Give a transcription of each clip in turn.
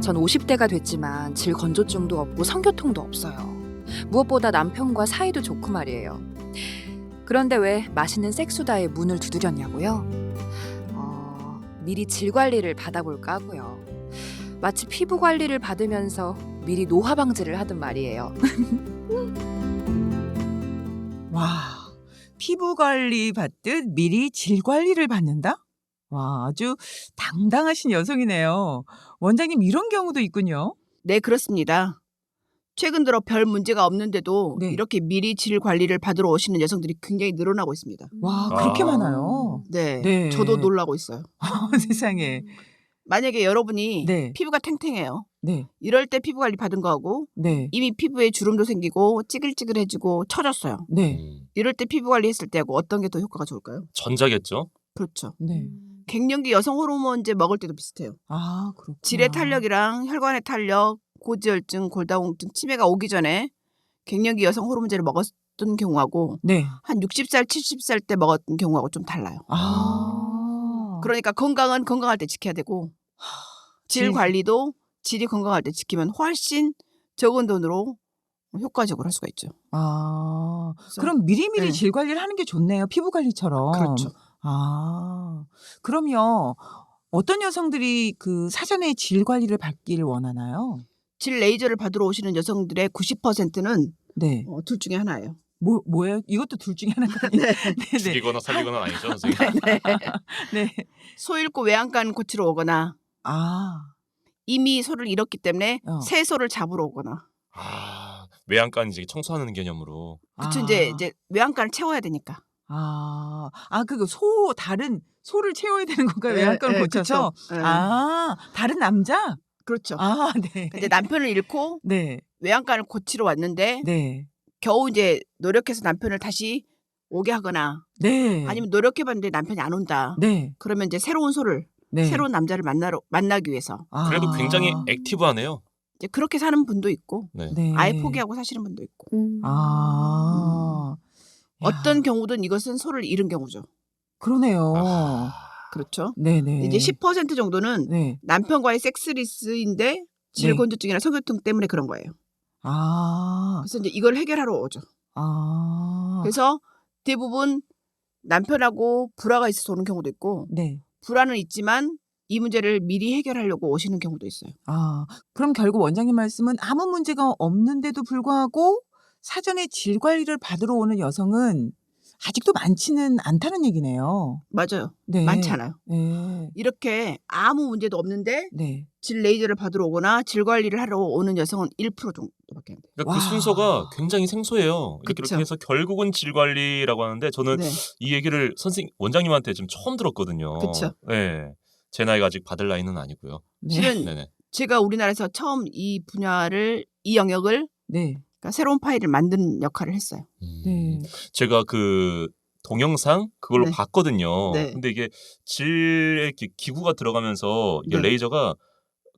전 50대가 됐지만 질 건조증도 없고 성교통도 없어요. 무엇보다 남편과 사이도 좋고 말이에요. 그런데 왜 맛있는 섹수다에 문을 두드렸냐고요? 미리 질 관리를 받아볼까 하고요. 마치 피부 관리를 받으면서 미리 노화 방지를 하든 말이에요. 와, 피부 관리 받듯 미리 질 관리를 받는다? 와, 아주 당당하신 여성이네요. 원장님 이런 경우도 있군요. 네, 그렇습니다. 최근 들어 별 문제가 없는데도 네. 이렇게 미리 질 관리를 받으러 오시는 여성들이 굉장히 늘어나고 있습니다. 와, 그렇게 아. 많아요. 네, 네. 저도 놀라고 있어요. 세상에. 만약에 여러분이 네. 피부가 탱탱해요. 네. 이럴 때 피부 관리 받은 거하고 네. 이미 피부에 주름도 생기고 찌글찌글해지고 처졌어요. 네. 이럴 때 피부 관리했을 때하고 어떤 게 더 효과가 좋을까요? 전자겠죠? 그렇죠. 네. 갱년기 여성 호르몬제 먹을 때도 비슷해요. 아, 그렇구나. 질의 탄력이랑 혈관의 탄력, 고지혈증, 골다공증, 치매가 오기 전에 갱년기 여성 호르몬제를 먹었던 경우하고 네. 한 60살, 70살 때 먹었던 경우하고 좀 달라요. 아. 그러니까 건강은 건강할 때 지켜야 되고 질 관리도 질이 건강할 때 지키면 훨씬 적은 돈으로 효과적으로 할 수가 있죠. 아. 그래서- 그럼 미리미리 네. 질 관리를 하는 게 좋네요. 피부 관리처럼. 그렇죠. 아. 그럼요. 어떤 여성들이 그 사전에 질 관리를 받기를 원하나요? 질 레이저를 받으러 오시는 여성들의 90%는 네. 둘 중에 하나예요. 뭐예요? 이것도 둘 중에 하나가 아니에요. 네. 죽이거나 살리거나 아니죠, 선생님? 네. 소 잃고 외양간 고치러 오거나 아. 이미 소를 잃었기 때문에 새 소를 잡으러 오거나. 아, 외양간 이제 청소하는 개념으로. 그쵸. 아. 이제 외양간을 채워야 되니까. 아. 다른 소를 채워야 되는 건가요? 네, 외양간을 네, 고쳐서? 그쵸. 네. 아, 다른 남자? 그렇죠. 아, 네. 이제 남편을 잃고 네. 외양간을 고치러 왔는데 네. 겨우 이제 노력해서 남편을 다시 오게 하거나 네. 아니면 노력해봤는데 남편이 안 온다. 네. 그러면 이제 새로운 소를 네. 새로운 남자를 만나기 위해서 그래도 아. 굉장히 액티브하네요. 이제 그렇게 사는 분도 있고 네. 네. 아예 포기하고 사시는 분도 있고 아. 어떤 야, 경우든 이것은 소를 잃은 경우죠. 그러네요. 아, 그렇죠. 네네. 이제 10% 정도는 네. 남편과의 섹스리스인데 질 네. 건조증이나 성교통 때문에 그런 거예요. 아. 그래서 이제 이걸 해결하러 오죠. 아. 그래서 대부분 남편하고 불화가 있어서 오는 경우도 있고 네. 불화는 있지만 이 문제를 미리 해결하려고 오시는 경우도 있어요. 아. 그럼 결국 원장님 말씀은 아무 문제가 없는데도 불구하고 사전에 질 관리를 받으러 오는 여성은 아직도 많지는 않다는 얘기네요. 맞아요. 네. 많지 않아요. 네. 이렇게 아무 문제도 없는데 네. 질 레이저를 받으러 오거나 질 관리를 하러 오는 여성은 1% 정도밖에 안 돼요. 그러니까 와. 그 순서가 굉장히 생소해요. 이렇게 그쵸. 해서 결국은 질 관리라고 하는데 저는 네. 이 얘기를 원장님한테 지금 처음 들었거든요. 그쵸. 네. 제 나이가 아직 받을 나이는 아니고요. 네. 실은 네네. 제가 우리나라에서 처음 이 영역을 네. 그러니까 새로운 파일을 만드는 역할을 했어요. 네. 제가 그 동영상 그걸로 네. 봤거든요. 네. 근데 이게 질의 기구가 들어가면서 이게 네. 레이저가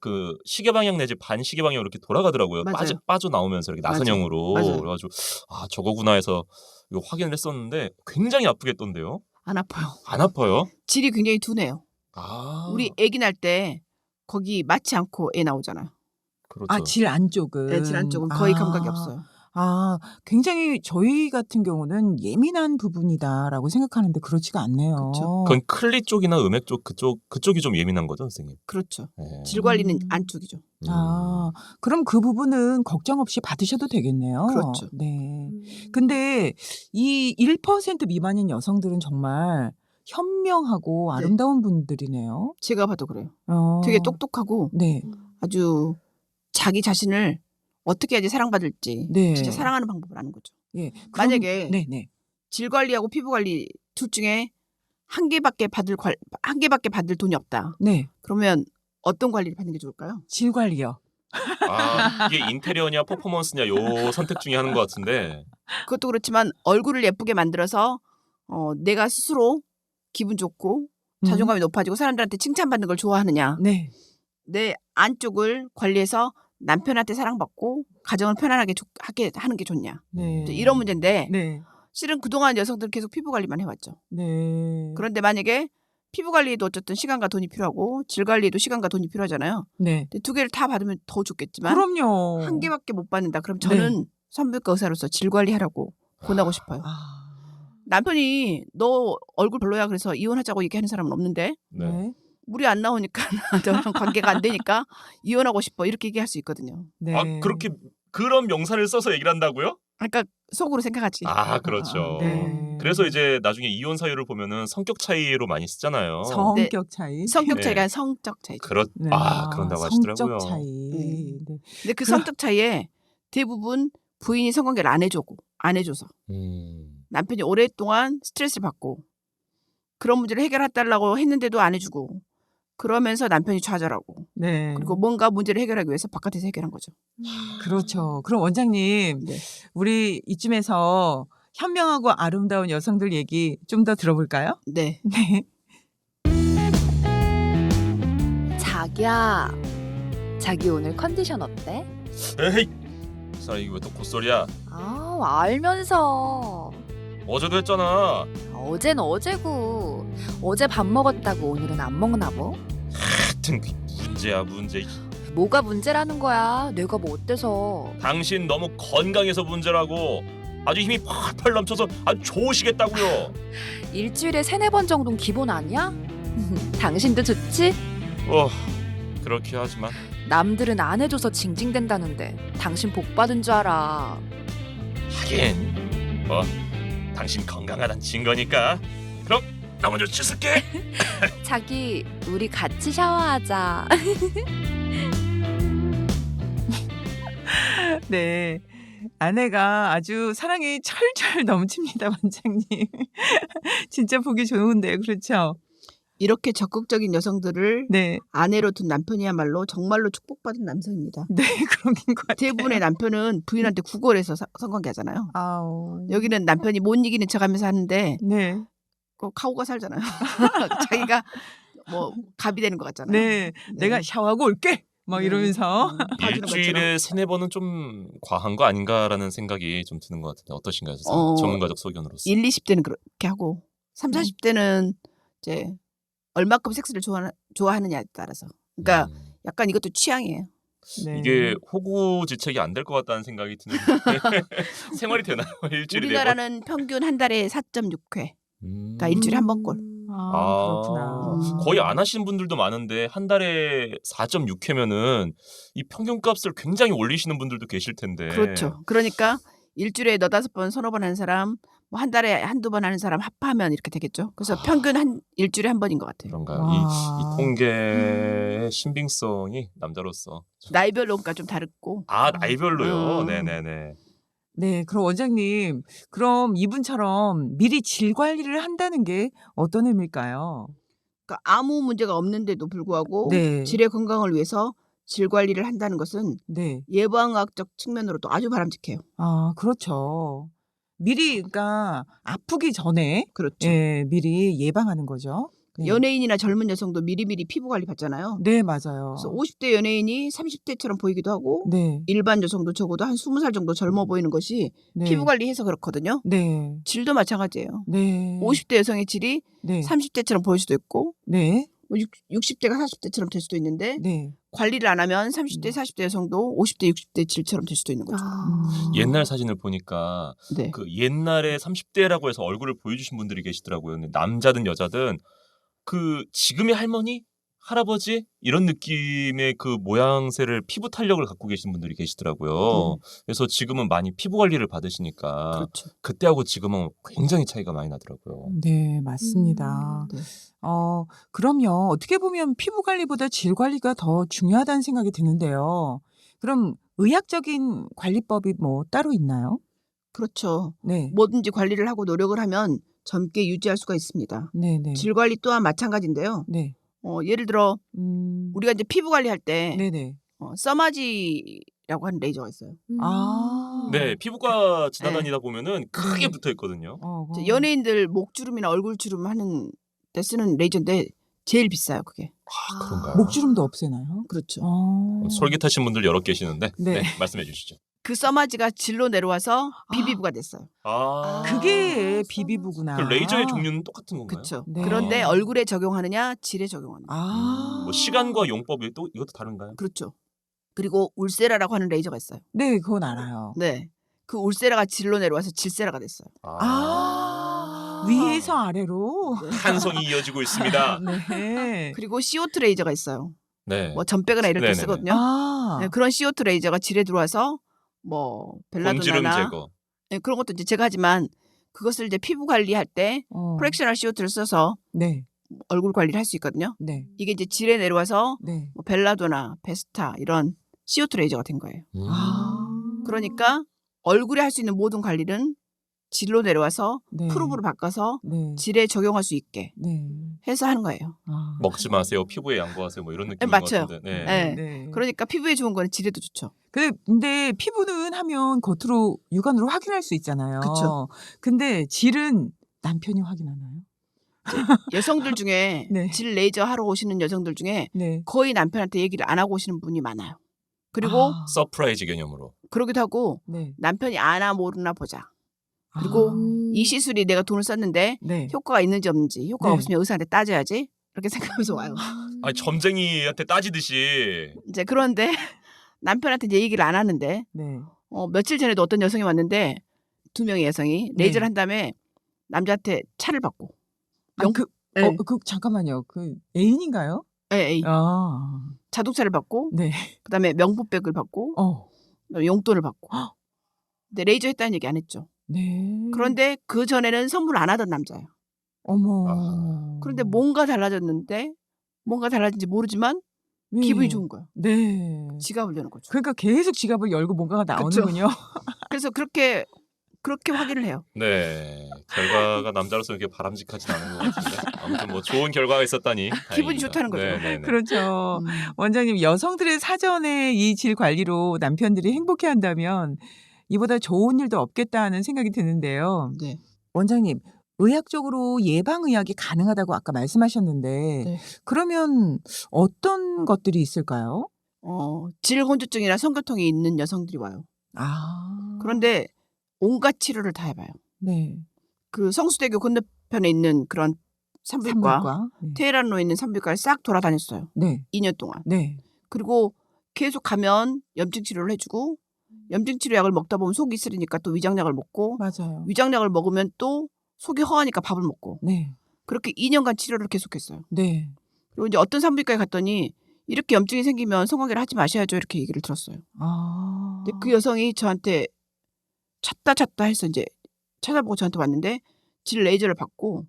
그 시계 방향 내지 반시계 방향으로 이렇게 돌아가더라고요. 맞아요. 빠져 나오면서 이렇게 나선형으로. 맞아요. 그래가지고 아 저거구나 해서 이거 확인을 했었는데 굉장히 아프겠던데요. 안 아파요. 안 아파요? 질이 굉장히 둔해요. 아 우리 아기 날 때 거기 맞지 않고 애 나오잖아요. 그렇죠. 아, 질 안쪽은. 네, 질 안쪽은 거의 감각이 없어요. 아, 굉장히 저희 같은 경우는 예민한 부분이다라고 생각하는데 그렇지가 않네요. 그쵸. 그건 클리 쪽이나 음액 쪽 그쪽이 좀 예민한 거죠, 선생님. 그렇죠. 네. 질 관리는 안쪽이죠. 아, 그럼 그 부분은 걱정 없이 받으셔도 되겠네요. 그렇죠. 네. 근데 이 1% 미만인 여성들은 정말 현명하고 네. 아름다운 분들이네요. 제가 봐도 그래요. 어. 되게 똑똑하고 네. 아주 자기 자신을 어떻게 해야지 사랑받을지 네. 진짜 사랑하는 방법을 아는 거죠. 예. 만약에 네네. 질 관리하고 피부 관리 둘 중에 한 개밖에 받을 돈이 없다. 네. 그러면 어떤 관리를 받는 게 좋을까요? 질 관리요. 아 이게 인테리어냐 퍼포먼스냐 요 선택 중에 하는 것 같은데. 그것도 그렇지만 얼굴을 예쁘게 만들어서 내가 스스로 기분 좋고 자존감이 높아지고 사람들한테 칭찬받는 걸 좋아하느냐. 네. 내 안쪽을 관리해서 남편한테 사랑받고 가정을 편안하게 하게 하는 게 좋냐. 네. 이런 문제인데 네. 실은 그동안 여성들은 계속 피부 관리만 해왔죠. 네. 그런데 만약에 피부 관리도 어쨌든 시간과 돈이 필요하고 질 관리도 시간과 돈이 필요하잖아요. 네. 근데 두 개를 다 받으면 더 좋겠지만 그럼요. 한 개밖에 못 받는다. 그럼 저는 산부인과 의사로서 질 관리하라고 권하고 싶어요. 아. 남편이 너 얼굴 별로야 그래서 이혼하자고 얘기하는 사람은 없는데 네. 네. 물이 안 나오니까 저랑 관계가 안 되니까 이혼하고 싶어 이렇게 얘기할 수 있거든요. 네. 아 그렇게 그런 명사를 써서 얘기를 한다고요? 그러니까 속으로 생각하지. 아 그렇죠. 네. 그래서 이제 나중에 이혼 사유를 보면은 성격 차이로 많이 쓰잖아요. 성격 차이. 성격 네. 차이가 아니라 성적 차이죠. 네. 그런다고 하시더라고요. 성적 차이. 네. 근데 그 성적 차이에 대부분 부인이 성관계를 안 해줘서 남편이 오랫동안 스트레스를 받고 그런 문제를 해결해달라고 했는데도 안 해주고 그러면서 남편이 좌절하고 네. 그리고 뭔가 문제를 해결하기 위해서 바깥에서 해결한 거죠. 그렇죠. 그럼 원장님, 네. 우리 이쯤에서 현명하고 아름다운 여성들 얘기 좀 더 들어볼까요? 네. 네. 자기야, 자기 오늘 컨디션 어때? 에이 이 사람 이거 왜 또 콧소리야? 아, 알면서. 어제도 했잖아. 어젠 어제고. 어제 밥 먹었다고 오늘은 안 먹나 뭐? 하여튼 그 문제. 뭐가 문제라는 거야? 내가 뭐 어때서? 당신 너무 건강해서 문제라고. 아주 힘이 펄펄 넘쳐서 아주 좋으시겠다고요. 일주일에 3-4번 정도는 기본 아니야? 당신도 좋지? 그렇게 하지만 남들은 안 해줘서 징징댄다는데 당신 복 받은 줄 알아. 하긴 뭐 당신 건강하단 증거니까. 그럼 나 먼저 씻을게. 자기, 우리 같이 샤워하자. 네. 아내가 아주 사랑이 철철 넘칩니다, 원장님. 진짜 보기 좋은데요. 그렇죠? 이렇게 적극적인 여성들을 네. 아내로 둔 남편이야말로 정말로 축복받은 남성입니다. 네, 그런 것 같아요. 대부분의 남편은 부인한테 구걸해서 성관계 하잖아요. 아우. 여기는 남편이 못 이기는 척하면서 하는데 네. 그 카우가 살잖아요. 자기가 뭐 갑이 되는 것 같잖아요. 네. 내가 샤워하고 올게. 막 네. 이러면서. 봐주는 것처럼. 일주일에 3-4번은 좀 과한 거 아닌가라는 생각이 좀 드는 것 같은데 어떠신가요? 전문가적 소견으로서. 1, 20대는 그렇게 하고 3, 40대는 이제 얼마큼 섹스를 좋아하느냐에 따라서. 그러니까 약간 이것도 취향이에요. 네. 이게 호구지책이 안 될 것 같다는 생각이 드는데 생활이 되나요? 일주일에 4번? 우리나라는 평균 한 달에 4.6회. 그러니까 일주일에 한 번꼴. 그렇구나. 거의 안 하시는 분들도 많은데 한 달에 4.6회면은 이 평균값을 굉장히 올리시는 분들도 계실 텐데. 그렇죠. 그러니까 일주일에 4-5번, 3-4번 하는 사람, 뭐 한 달에 1-2번 하는 사람 합하면 이렇게 되겠죠. 그래서 평균 일주일에 한 번인 것 같아요. 그런가요? 와. 이 통계의 신빙성이 남자로서. 나이별로 그러니까 좀 다르고. 나이별로요. 음. 네네네. 네, 그럼 원장님, 그럼 이분처럼 미리 질 관리를 한다는 게 어떤 의미일까요? 그러니까 아무 문제가 없는데도 불구하고 네. 질의 건강을 위해서 질 관리를 한다는 것은 네. 예방학적 측면으로도 아주 바람직해요. 아, 그렇죠. 미리, 그러니까 아프기 전에 그렇죠. 미리 예방하는 거죠. 네. 연예인이나 젊은 여성도 미리미리 피부 관리 받잖아요. 네, 맞아요. 그래서 50대 연예인이 30대처럼 보이기도 하고 네. 일반 여성도 적어도 한 20살 정도 젊어 보이는 것이 네. 피부 관리해서 그렇거든요. 네. 질도 마찬가지예요. 네. 50대 여성의 질이 네. 30대처럼 보일 수도 있고 네. 60대가 40대처럼 될 수도 있는데 네. 관리를 안 하면 30대, 40대 여성도 50대, 60대 질처럼 될 수도 있는 거죠. 옛날 사진을 보니까 네. 그 옛날에 30대라고 해서 얼굴을 보여주신 분들이 계시더라고요. 근데 남자든 여자든 그 지금의 할머니, 할아버지 이런 느낌의 그 모양새를 피부 탄력을 갖고 계신 분들이 계시더라고요. 그래서 지금은 많이 피부 관리를 받으시니까 그렇죠. 그때하고 지금은 굉장히 차이가 많이 나더라고요. 네, 맞습니다. 네. 그럼요. 어떻게 보면 피부 관리보다 질 관리가 더 중요하다는 생각이 드는데요. 그럼 의학적인 관리법이 뭐 따로 있나요? 그렇죠. 네. 뭐든지 관리를 하고 노력을 하면 젊게 유지할 수가 있습니다. 네, 네. 질 관리 또한 마찬가지인데요. 네. 예를 들어 우리가 우리가 이제 피부 관리할 때 네, 네. 써마지라고 하는 레이저가 있어요. 아. 네, 피부과 지나다니다 보면은 크게 네. 붙어 있거든요. 이제 연예인들 목주름이나 얼굴주름 하는 때 쓰는 레이저인데 제일 비싸요, 그게. 그런가요? 목주름도 없애나요? 그렇죠. 아. 솔깃하신 분들 여러 계시는데 네. 네, 말씀해 주시죠. 그 써마지가 질로 내려와서 비비부가 됐어요. 아. 그게 비비부구나. 그 레이저의 종류는 똑같은 건가요? 그렇죠. 네. 그런데 얼굴에 적용하느냐, 질에 적용하느냐. 아. 뭐 시간과 용법이 또 이것도 다른가요? 그렇죠. 그리고 울세라라고 하는 레이저가 있어요. 네, 그건 알아요. 네. 그 울세라가 질로 내려와서 질세라가 됐어요. 위에서 아래로. 한 성이 이어지고 있습니다. 네. 그리고 CO2 레이저가 있어요. 네. 뭐 전배거나 이럴 때 네네네. 쓰거든요. 아. 네, 그런 CO2 레이저가 질에 들어와서 뭐 본지름 벨라도나나 제거. 네, 그런 것도 이제 제가 하지만 그것을 이제 피부 관리할 때 프랙셔널 CO2를 써서 네. 얼굴 관리를 할 수 있거든요. 네. 이게 이제 질에 내려와서 네. 뭐 벨라도나, 베스타 이런 CO2 레이저가 된 거예요. 아. 그러니까 얼굴에 할 수 있는 모든 관리는 질로 내려와서 네. 프루브로 바꿔서 네. 질에 적용할 수 있게 네. 해서 하는 거예요. 아. 먹지 마세요. 피부에 양보하세요. 뭐 이런 느낌인 맞죠. 것 같은데. 네. 네. 네. 그러니까 피부에 좋은 거는 질에도 좋죠. 근데 피부는 하면 겉으로 육안으로 확인할 수 있잖아요. 그쵸. 근데 질은 남편이 확인하나요? 여성들 중에 네. 질 레이저 하러 오시는 여성들 중에 네. 거의 남편한테 얘기를 안 하고 오시는 분이 많아요. 그리고 아. 서프라이즈 개념으로. 그러기도 하고 네. 남편이 아나 모르나 보자. 그리고 이 시술이 내가 돈을 썼는데 네. 효과가 있는지 없는지 효과가 네. 없으면 의사한테 따져야지 이렇게 생각하면서 와요. 아니 점쟁이한테 따지듯이. 이제 그런데 남편한테 이제 얘기를 안 하는데 네. 며칠 전에도 어떤 여성이 왔는데 2명의 여성이 네. 레이저를 한 다음에 남자한테 차를 받고 아, 네. 잠깐만요. 그 애인인가요? 예, 아. 자동차를 받고 네. 그다음에 명품백을 받고 그다음에 용돈을 받고 근데 레이저 했다는 얘기 안 했죠. 네. 그런데 그 전에는 선물 안 하던 남자예요. 어머. 아하. 그런데 뭔가 달라졌는데 뭔가 달라진지 모르지만 네. 기분이 좋은 거예요. 네. 지갑을 여는 거죠. 그러니까 계속 지갑을 열고 뭔가가 나오는군요. 그래서 그렇게 확인을 해요. 네. 결과가 남자로서 이렇게 바람직하진 않은 것 같은데. 아무튼 뭐 좋은 결과가 있었다니. 기분이 다행입니다. 좋다는 거죠. 네네네. 그렇죠. 음. 원장님, 여성들의 사전에 이 질 관리로 남편들이 행복해한다면 이보다 좋은 일도 없겠다는 생각이 드는데요. 네. 원장님, 의학적으로 예방의학이 가능하다고 아까 말씀하셨는데 네. 그러면 어떤 것들이 있을까요? 질곤두증이나 성교통이 있는 여성들이 와요. 아. 그런데 온갖 치료를 다 해봐요. 네. 그 성수대교 건너편에 있는 그런 산부인과 산부인과. 네. 테헤란로에 있는 산부인과를 싹 돌아다녔어요. 네. 2년 동안. 네. 그리고 계속 가면 염증 치료를 해주고 염증 치료약을 먹다 보면 속이 쓰리니까 또 위장약을 먹고 맞아요. 위장약을 먹으면 또 속이 허하니까 밥을 먹고 네. 그렇게 2년간 치료를 계속했어요. 네. 그리고 이제 어떤 산부인과에 갔더니 이렇게 염증이 생기면 성관계를 하지 마셔야죠 이렇게 얘기를 들었어요. 아. 근데 그 여성이 저한테 찾다 해서 이제 찾아보고 저한테 왔는데 질 레이저를 받고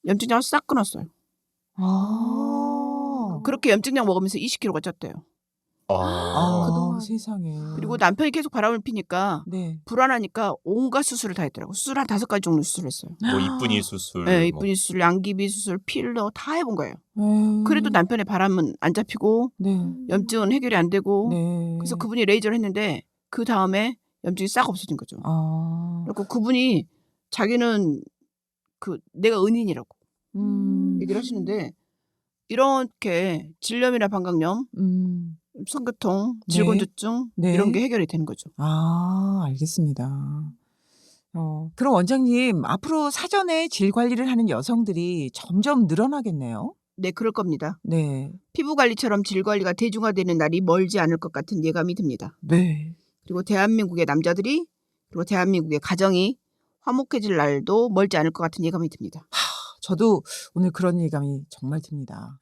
염증약을 싹 끊었어요. 아. 그렇게 염증약 먹으면서 20kg가 쪘대요. 아, 세상에. 그리고 남편이 계속 바람을 피니까 네. 불안하니까 온갖 수술을 다 했더라고. 수술 한 5가지 종류 수술을 했어요. 뭐 이쁜이 수술. 네, 뭐. 이쁜이 수술, 양귀비 수술, 필러 다 해본 거예요. 네. 그래도 남편의 바람은 안 잡히고 네. 염증은 해결이 안 되고 네. 그래서 그분이 레이저를 했는데 그 다음에 염증이 싹 없어진 거죠. 아. 그리고 그분이 자기는 그 내가 은인이라고 얘기를 하시는데 이렇게 질염이나 방광염, 성교통, 네. 질곤두증 네. 이런 게 해결이 되는 거죠. 아, 알겠습니다. 그럼 원장님, 앞으로 사전에 질 관리를 하는 여성들이 점점 늘어나겠네요. 네, 그럴 겁니다. 네. 피부 관리처럼 질 관리가 대중화되는 날이 멀지 않을 것 같은 예감이 듭니다. 네. 그리고 대한민국의 남자들이 그리고 대한민국의 가정이 화목해질 날도 멀지 않을 것 같은 예감이 듭니다. 저도 오늘 그런 예감이 정말 듭니다.